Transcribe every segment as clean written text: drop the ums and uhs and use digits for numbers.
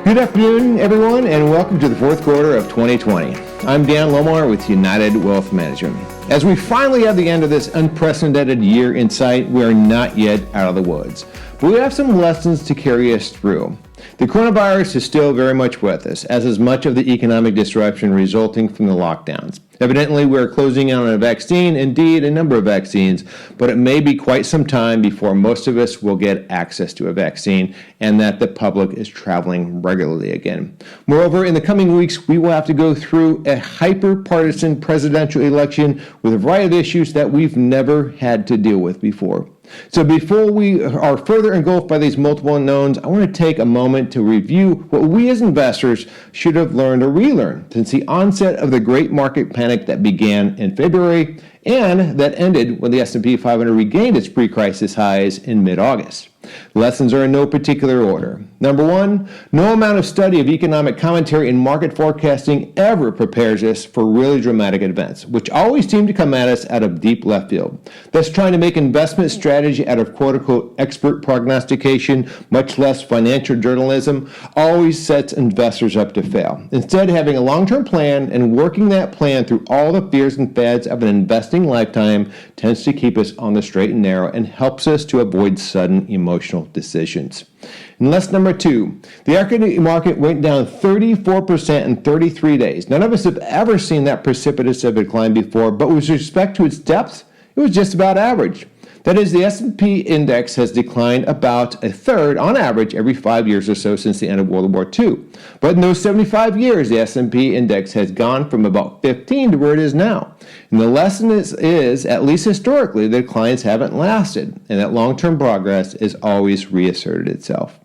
Good afternoon, everyone, and welcome to the fourth quarter of 2020. I'm Dan Lohmar with United Wealth Management. As we finally have the end of this unprecedented year in sight, we are not yet out of the woods, but we have some lessons to carry us through. The coronavirus is still very much with us, as is much of the economic disruption resulting from the lockdowns. Evidently, we are closing in on a vaccine, indeed a number of vaccines, but it may be quite some time before most of us will get access to a vaccine and that the public is traveling regularly again. Moreover, in the coming weeks, we will have to go through a hyper-partisan presidential election with a variety of issues that we've never had to deal with before. So before we are further engulfed by these multiple unknowns, I want to take a moment to review what we as investors should have learned or relearned since the onset of the great market panic that began in February and that ended when the S&P 500 regained its pre-crisis highs in mid-August. Lessons are in no particular order. Number one, no amount of study of economic commentary and market forecasting ever prepares us for really dramatic events, which always seem to come at us out of deep left field. Thus, trying to make investment strategy out of quote-unquote expert prognostication, much less financial journalism, always sets investors up to fail. Instead, having a long-term plan and working that plan through all the fears and fads of an investing lifetime tends to keep us on the straight and narrow and helps us to avoid sudden emotional decisions. And lesson number two, the equity market went down 34% in 33 days. None of us have ever seen that precipitous of a decline before, but with respect to its depth, it was just about average. That is, the S&P index has declined about a third on average every 5 years or so since the end of World War II. But in those 75 years, the S&P index has gone from about 15 to where it is now. And the lesson is, at least historically, the declines haven't lasted, and that long-term progress has always reasserted itself.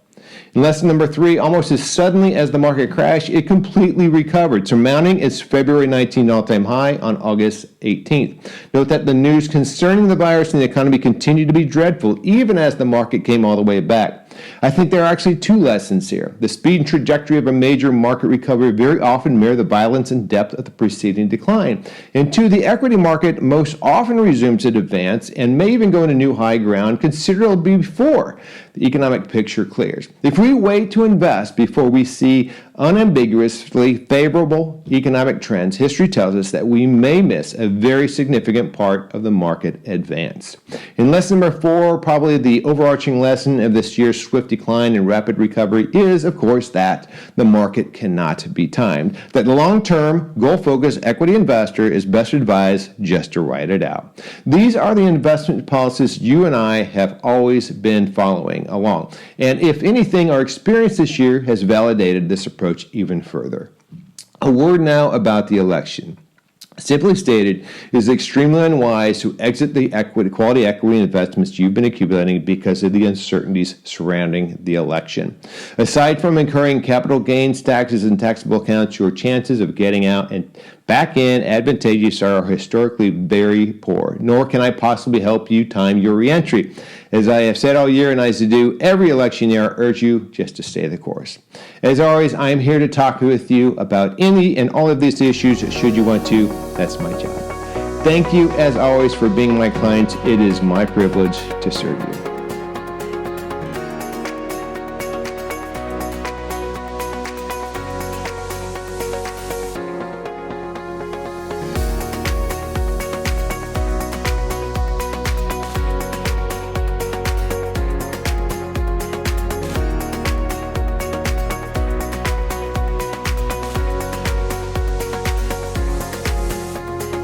In lesson number three, almost as suddenly as the market crashed, it completely recovered, surmounting its February 19 all-time high on August 18th. Note that the news concerning the virus and the economy continued to be dreadful, even as the market came all the way back. I think there are actually two lessons here. The speed and trajectory of a major market recovery very often mirror the violence and depth of the preceding decline. And two, the equity market most often resumes its advance and may even go into new high ground considerably before the economic picture clears. If we wait to invest before we see unambiguously favorable economic trends, history tells us that we may miss a very significant part of the market advance. In lesson number four, probably the overarching lesson of this year's swift decline and rapid recovery is, of course, that the market cannot be timed, that the long-term, goal-focused equity investor is best advised just to ride it out. These are the investment policies you and I have always been following along, and if anything, our experience this year has validated this approach even further. A word now about the election. Simply stated, it is extremely unwise to exit the quality equity investments you've been accumulating because of the uncertainties surrounding the election. Aside from incurring capital gains taxes and taxable accounts, your chances of getting out and back in advantageous are historically very poor, nor can I possibly help you time your reentry. As I have said all year and as I do every election year, I urge you just to stay the course. As always, I am here to talk with you about any and all of these issues should you want to. That's my job. Thank you, as always, for being my client. It is my privilege to serve you.